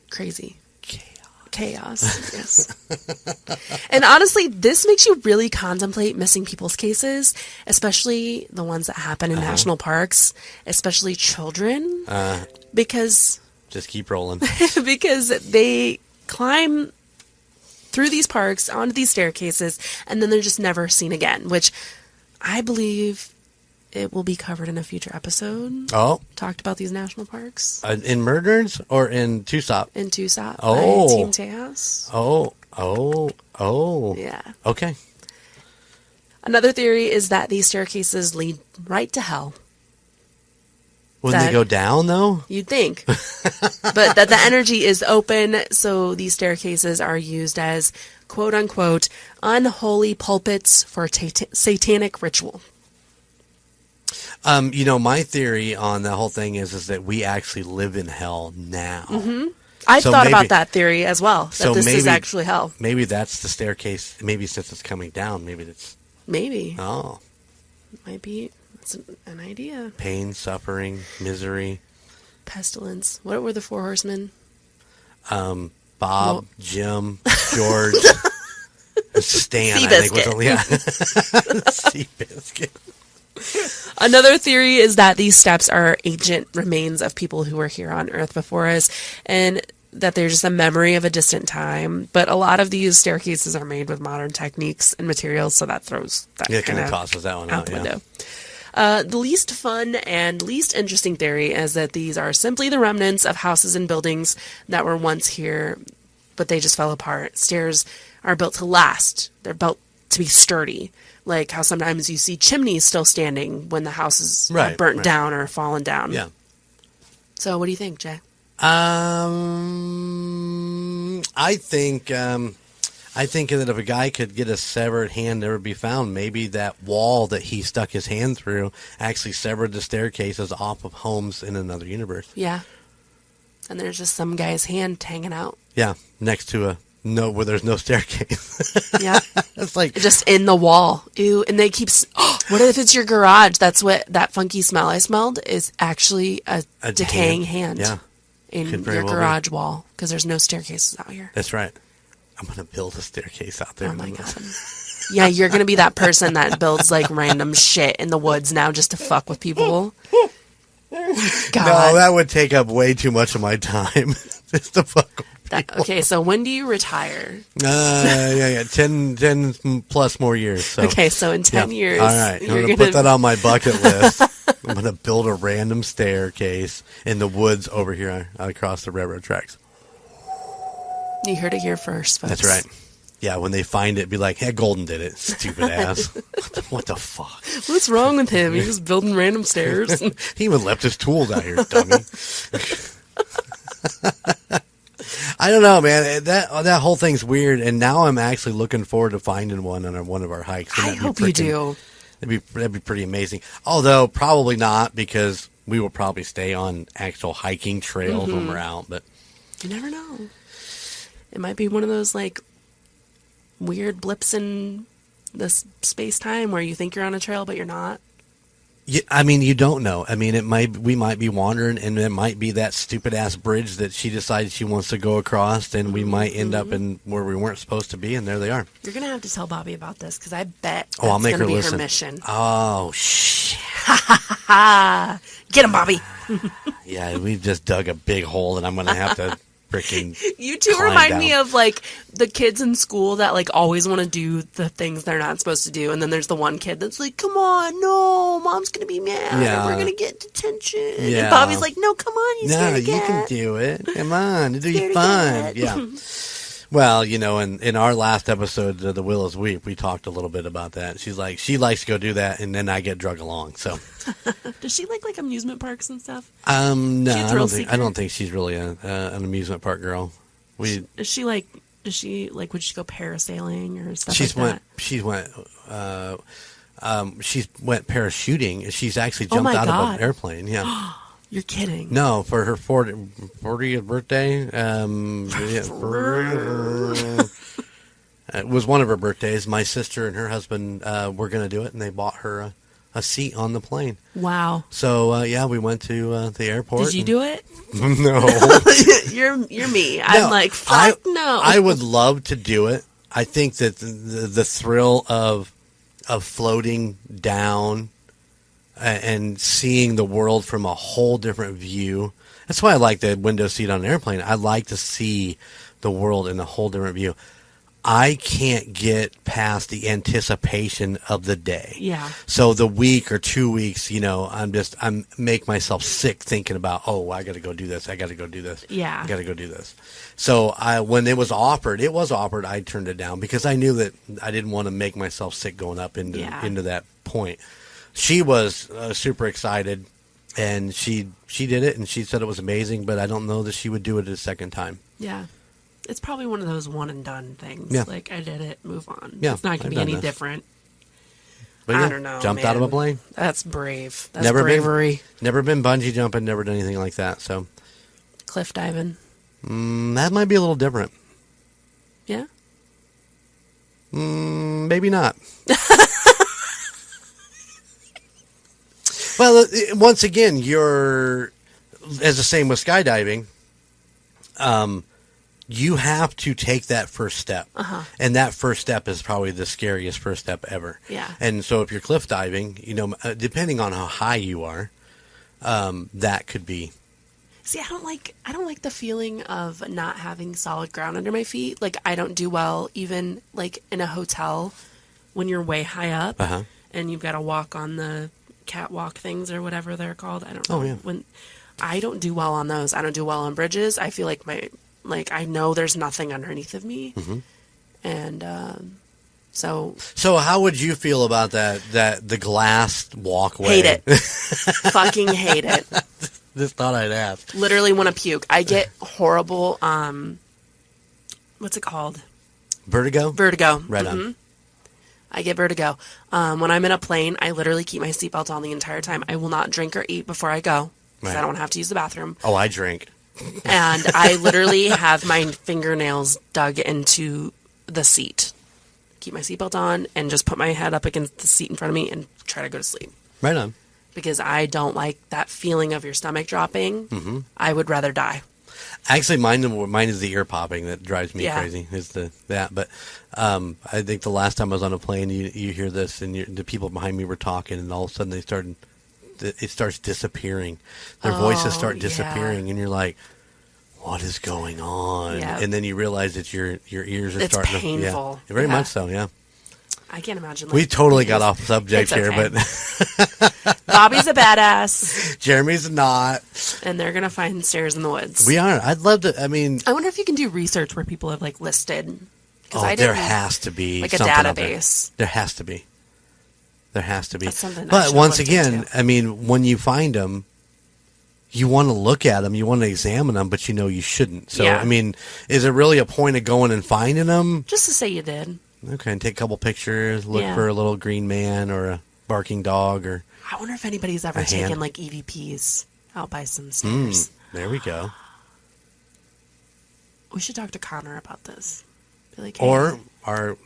crazy. Chaos, yes. And honestly, this makes you really contemplate missing people's cases, especially the ones that happen in national parks, especially children, because... Just keep rolling. Because they climb through these parks, onto these staircases, and then they're just never seen again, which I believe it will be covered in a future episode. Oh. Talked about these national parks. In Murderers or in Tucson? In Tucson. Oh. By Team Tejas. Oh. Yeah. Okay. Another theory is that these staircases lead right to hell. When they go down, though? You'd think. But that the energy is open, so these staircases are used as, quote-unquote, unholy pulpits for satanic ritual. My theory on the whole thing is that we actually live in hell now. Mm-hmm. I've thought about that theory as well, that this is actually hell. Maybe that's the staircase. Maybe since it's coming down, maybe it's... Maybe. Oh. Might be. That's an idea. Pain, suffering, misery. Pestilence. What were the four horsemen? Bob, Jim, George, Stan, Seabiscuit. I think was only... Yeah. Seabiscuit. Another theory is that these steps are ancient remains of people who were here on Earth before us, and that they're just a memory of a distant time. But a lot of these staircases are made with modern techniques and materials, so that throws that kind of tosses that one out the window. The least fun and least interesting theory is that these are simply the remnants of houses and buildings that were once here, but they just fell apart. Stairs are built to last. They're built to be sturdy. Like how sometimes you see chimneys still standing when the house is Right, burnt right. down or fallen down. Yeah. So what do you think, Jay? I think that if a guy could get a severed hand never be found, maybe that wall that he stuck his hand through actually severed the staircases off of homes in another universe. Yeah. And there's just some guy's hand hanging out. Yeah, next to where there's no staircase. Yeah. It's like Just in the wall. Ew. And they keep... what if it's your garage? That's what that funky smell I smelled is actually a decaying hand. Yeah. In Could very your well be. garage wall. Because there's no staircases out here. That's right. I'm gonna build a staircase out there. Oh my God. Yeah, you're going to be that person that builds like random shit in the woods now just to fuck with people. God. No, that would take up way too much of my time. Just to fuck with people. Okay, so when do you retire? Yeah. 10 plus more years. So. Okay, so in 10 Yeah. years, All right, I'm you're going to put that on my bucket list. I'm going to build a random staircase in the woods over here across the railroad tracks. You heard it here first, folks. That's right. Yeah, when they find it, be like, hey, Golden did it. Stupid ass. What the fuck? What's wrong with him? He's just building random stairs. He even left his tools out here, dummy. I don't know, man. That whole thing's weird, and now I'm actually looking forward to finding one on one of our hikes. I hope you do. That'd be pretty amazing. Although probably not, because we will probably stay on actual hiking trails when we're out. But You never know. It might be one of those like weird blips in this space-time where you think you're on a trail but you're not. yeah, I mean, you don't know. I mean, we might be wandering, and it might be that stupid ass bridge that she decides she wants to go across, and we might end up in where we weren't supposed to be, and there they are. You're gonna have to tell Bobby about this because I bet that's I'll make gonna her be listen. her mission. Oh shit! Get him, Bobby. Yeah, we've just dug a big hole, and I'm gonna have to freaking. You two climb remind down. me of like the kids in school that like always want to do the things they're not supposed to do, and then there's the one kid that's like, "Come on, no, mom's gonna be mad. Yeah. We're gonna get detention." Yeah. And Bobby's like, "No, come on, he's No, scared to you get." can do it. Come on, it'll be Scared to fun. get. Yeah. Well, you know, in our last episode of The Willows Weep, we talked a little bit about that. She's like, she likes to go do that, and then I get drug along. So, Does she like Um, amusement parks and stuff? no, She a I thrill don't seeker? think she's really an amusement park girl. We Does she like? Would she go parasailing or stuff she's like that? she went parachuting. She's actually Oh jumped my out of God. an airplane. Yeah. You're kidding. No, for her 40th birthday. It was one of her birthdays. My sister and her husband were going to do it, and they bought her a seat on the plane. Wow. So yeah, we went to the airport. Did you do it? No. You're me. I'm like, fuck no. I would love to do it. I think that the thrill of floating down and seeing the world from a whole different view. That's why I like the window seat on an airplane. I like to see the world in a whole different view. I can't get past the anticipation of the day. Yeah. So the week or 2 weeks, you know, I'm make myself sick thinking about, oh, I got to go do this. I got to go do this. Yeah. I got to go do this. So when it was offered, I turned it down because I knew that I didn't want to make myself sick going up into that point. She was super excited, and she did it, and she said it was amazing, but I don't know that she would do it a second time. Yeah. It's probably one of those one and done things. Yeah. Like, I did it, move on. Yeah, It's not going I've to be done any this. different. But I yeah, don't know. jumped out of a man. plane. That's brave. That's Never bravery. Never been bungee jumping, never done anything like that. So Cliff diving. that might be a little different. Yeah. Maybe not. Well, once again, you're as the same with skydiving. You have to take that first step, and that first step is probably the scariest first step ever. Yeah. And so, if you're cliff diving, you know, depending on how high you are, that could be. See, I don't like the feeling of not having solid ground under my feet. Like, I don't do well even like in a hotel when you're way high up and you've got to walk on the catwalk things or whatever they're called. I don't know. Oh, yeah. When I don't do well on those. I don't do well on bridges. I feel like I know there's nothing underneath of me. And So how would you feel about that the glass walkway? hate it. Fucking hate it. Just thought I'd ask. Literally want to puke. I get horrible, what's it called? Vertigo? Vertigo. Right on. I get vertigo. When I'm in a plane, I literally keep my seatbelt on the entire time. I will not drink or eat before I go because I don't have to use the bathroom. Oh, I drink. And I literally have my fingernails dug into the seat. Keep my seatbelt on and just put my head up against the seat in front of me and try to go to sleep. Right on. Because I don't like that feeling of your stomach dropping. Mm-hmm. I would rather die. Actually, mine is the ear popping that drives me crazy. Is that? But I think the last time I was on a plane, you hear this, and the people behind me were talking, and all of a sudden it starts disappearing. Their voices start disappearing, and you're like, what is going on? Yeah. And then you realize that your ears are It's starting painful. to... Yeah, very much so, yeah. I can't imagine. We totally got off subject here, but... Bobby's a badass. Jeremy's not. And they're going to find stairs in the woods. We are. I'd love to... I mean... I wonder if you can do research where people have, like, listed... there has to be like a something database. There has to be. There has to be. That's something I But should once look again, into. I mean, when you find them, you want to look at them, you want to examine them, but you know you shouldn't. So, Yeah. I mean, is it really a point of going and finding them? Just to say you did. Okay, and take a couple pictures, look Yeah. for a little green man or a barking dog or... I wonder if anybody's ever A hand. taken, like, EVPs out by some stairs. There we go. We should talk to Connor about this. Be like, hey, Or our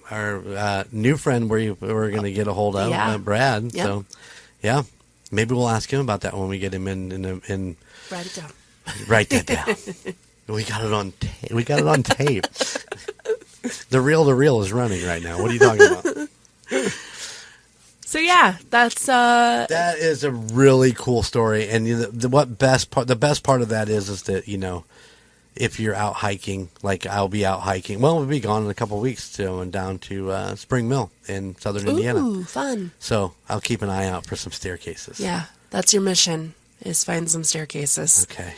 new friend we're going to get a hold of, Yeah. Brad. Yep. So, yeah, maybe we'll ask him about that when we get him in write it down. Write that down. We got it on tape. We got it on tape. The reel is running right now. What are you talking about? So yeah, that's That is a really cool story, and the best part of that is that if you're out hiking, like I'll be out hiking. Well, we'll be gone in a couple of weeks and down to Spring Mill in southern Indiana. Ooh, fun. So I'll keep an eye out for some staircases. Yeah, that's your mission, is find some staircases. Okay.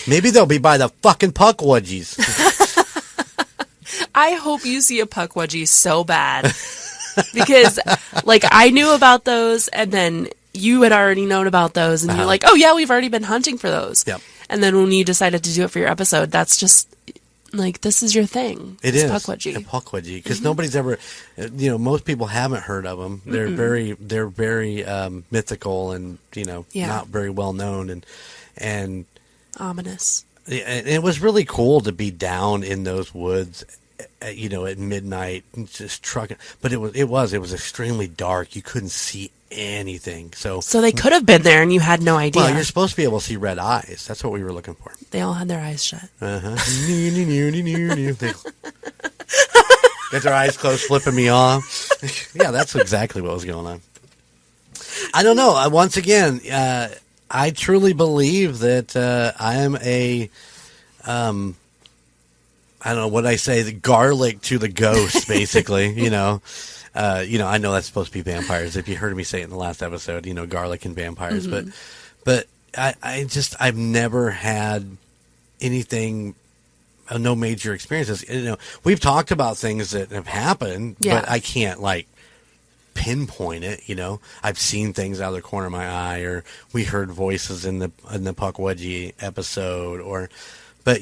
Maybe they'll be by the fucking puckwudgies. I hope you see a puckwudgie so bad. Because, like, I knew about those, and then you had already known about those, and you're like, oh, yeah, we've already been hunting for those. Yep. And then when you decided to do it for your episode, that's just, like, this is your thing. It is puckwudgie. a puckwudgie, because nobody's ever, most people haven't heard of them. They're very mythical and not very well known and Ominous. and it was really cool to be down in those woods, at midnight, just trucking. But it was extremely dark. You couldn't see anything. So they could have been there, and you had no idea. well, you're supposed to be able to see red eyes. That's what we were looking for. They all had their eyes shut. They got their eyes closed, flipping me off. Yeah, that's exactly what was going on. I don't know. Once again, I truly believe that I am a, I don't know what I say, the garlic to the ghost, basically. I know that's supposed to be vampires. If you heard me say it in the last episode, garlic and vampires. Mm-hmm. But I've never had anything, no major experiences. We've talked about things that have happened, Yeah. but I can't pinpoint it. I've seen things out of the corner of my eye, or we heard voices in the Puckwudgie episode, but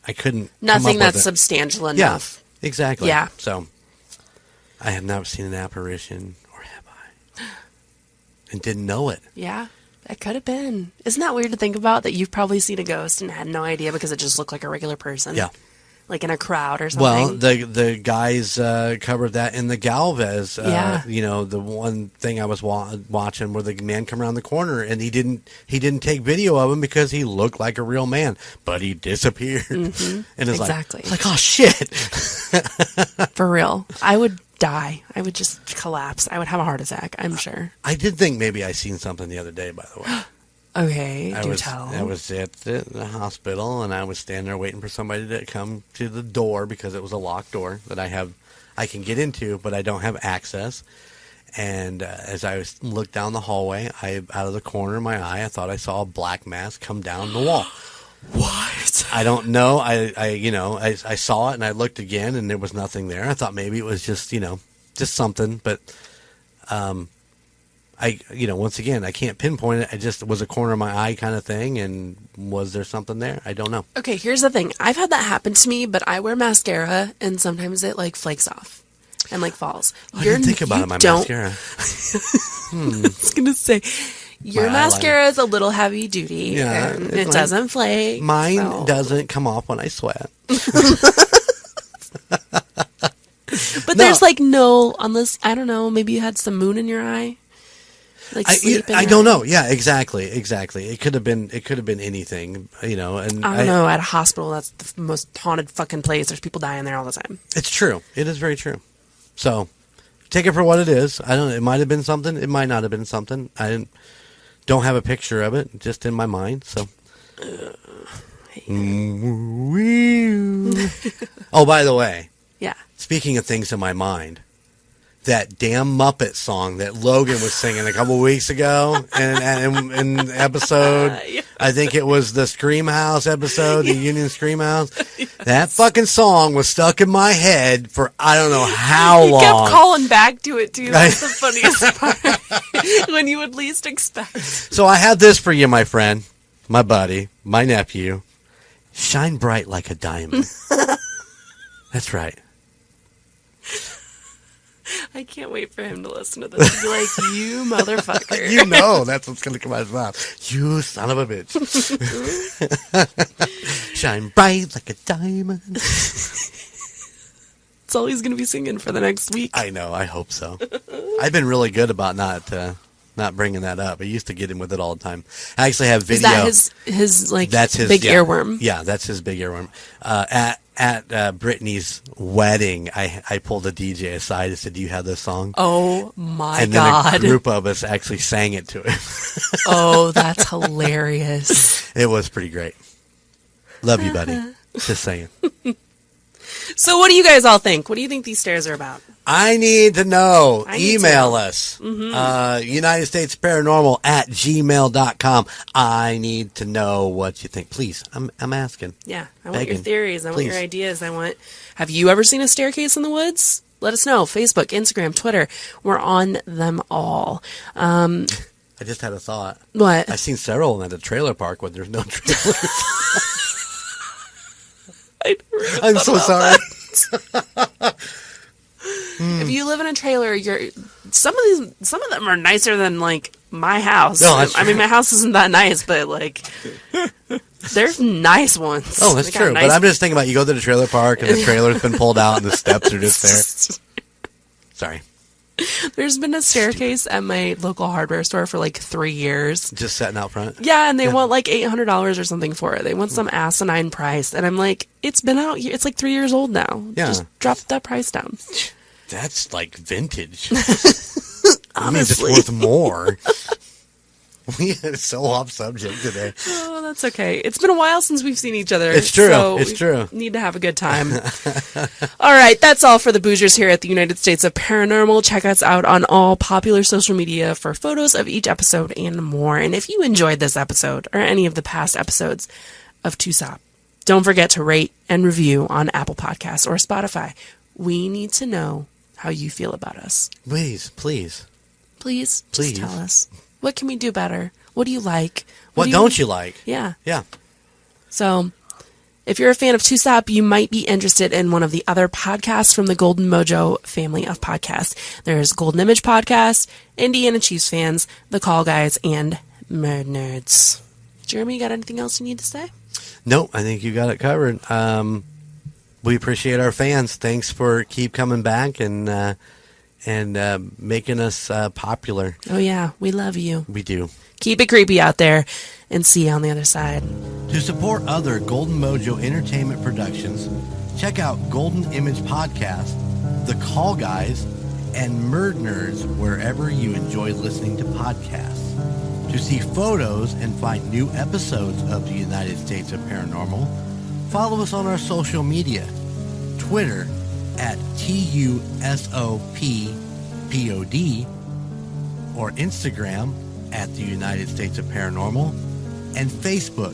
I couldn't. Nothing that's substantial enough. Yeah, exactly. Yeah. So I have not seen an apparition, or have I? And didn't know it. Yeah, that could have been. Isn't that weird to think about, that you've probably seen a ghost and had no idea because it just looked like a regular person? Yeah. Like in a crowd or something. Well, the guys covered that in the Galvez. The one thing I was watching where the man come around the corner and he didn't take video of him because he looked like a real man, but he disappeared. Mm-hmm. And it's exactly. like, oh shit. For real. I would die. I would just collapse. I would have a heart attack, I'm sure. I did think maybe I seen something the other day, by the way. Okay, I was at the hospital, and I was standing there waiting for somebody to come to the door because it was a locked door that I can get into, but I don't have access. And as I looked down the hallway, out of the corner of my eye, I thought I saw a black mass come down the wall. What? I don't know. I saw it and I looked again and there was nothing there. I thought maybe it was just something, but once again, I can't pinpoint it. It just was a corner of my eye kind of thing. And was there something there? I don't know. Okay, here's the thing. I've had that happen to me, but I wear mascara and sometimes it like flakes off and like falls. I didn't think about mascara. I was going to say, your mascara is a little heavy duty. Yeah, and it doesn't flake. Mine doesn't come off when I sweat. But there's like no, unless, I don't know, maybe you had some moon in your eye. Like I don't know. Yeah, exactly. It could have been anything, And I don't know. At a hospital, that's the most haunted fucking place. There's people dying there all the time. It's true. It is very true. So, take it for what it is. I don't know. It might have been something. It might not have been something. Don't have a picture of it, just in my mind. So. Oh, by the way. Yeah. Speaking of things in my mind. That damn Muppet song that Logan was singing a couple weeks ago in episode, I think it was the Scream House episode, the Union Scream House. That fucking song was stuck in my head for I don't know how long. You kept calling back to it too. That's the funniest part. When you would least expect. So I have this for you, my friend, my buddy, my nephew. Shine bright like a diamond. That's right. I can't wait for him to listen to this and be like, you motherfucker. You know that's what's going to come out of his mouth. You son of a bitch. Shine bright like a diamond. That's all he's going to be singing for the next week. I know. I hope so. I've been really good about not bringing that up. I used to get him with it all the time. I actually have video. Is that his like, that's his big earworm? Yeah, that's his big earworm. At Brittany's wedding, I pulled a DJ aside and said, "Do you have this song?" Oh my and God. And then a group of us actually sang it to him. Oh, that's hilarious. It was pretty great. Love you, buddy. Just saying. So what do you guys all think? What do you think these stairs are about? I need to know. Email us. United States Paranormal @gmail.com. I need to know what you think. Please. I'm asking. Yeah. I want your theories. I want your ideas. Have you ever seen a staircase in the woods? Let us know. Facebook, Instagram, Twitter. We're on them all. I just had a thought. What? I've seen several at a trailer park when there's no trailers. I'm so sorry. If you live in a trailer, some of them are nicer than like my house. No, that's true. I mean, my house isn't that nice, but like there's nice ones. Oh, that's true. But I'm just thinking about you go to the trailer park and the trailer's been pulled out and the steps are just there. Sorry. There's been a staircase at my local hardware store for like 3 years. Just sitting out front? Yeah, and they want like $800 or something for it. They want some asinine price. And I'm like, it's been out here. It's like 3 years old now. Yeah. Just drop that price down. That's like vintage. Honestly. It's worth more. We are so off subject today. Oh, that's okay. It's been a while since we've seen each other. It's true. So it's true. Need to have a good time. All right. That's all for the Boosiers here at the United States of Paranormal. Check us out on all popular social media for photos of each episode and more. And if you enjoyed this episode or any of the past episodes of TUSOP, don't forget to rate and review on Apple Podcasts or Spotify. We need to know how you feel about us. Please. Please tell us. What can we do better? What do you like? What don't you like? Yeah. Yeah. So, if you're a fan of TUSOP, you might be interested in one of the other podcasts from the Golden Mojo family of podcasts. There's Golden Image Podcast, Indiana Chiefs Fans, The Call Guys, and Murd Nerds. Jeremy, you got anything else you need to say? Nope, I think you got it covered. We appreciate our fans. Thanks for keep coming back and making us popular. Oh, yeah. We love you. We do. Keep it creepy out there and see you on the other side. To support other Golden Mojo Entertainment productions, check out Golden Image Podcast, The Call Guys, and Murd Nerds wherever you enjoy listening to podcasts. To see photos and find new episodes of the United States of Paranormal, follow us on our social media. Twitter @TUSOPPOD or Instagram @the United States of Paranormal and Facebook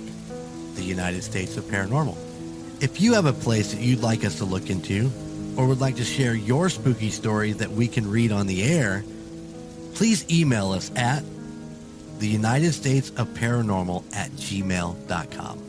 the United States of Paranormal. If you have a place that you'd like us to look into, or would like to share your spooky story that we can read on the air, please email us at theunitedstatesofparanormal@gmail.com.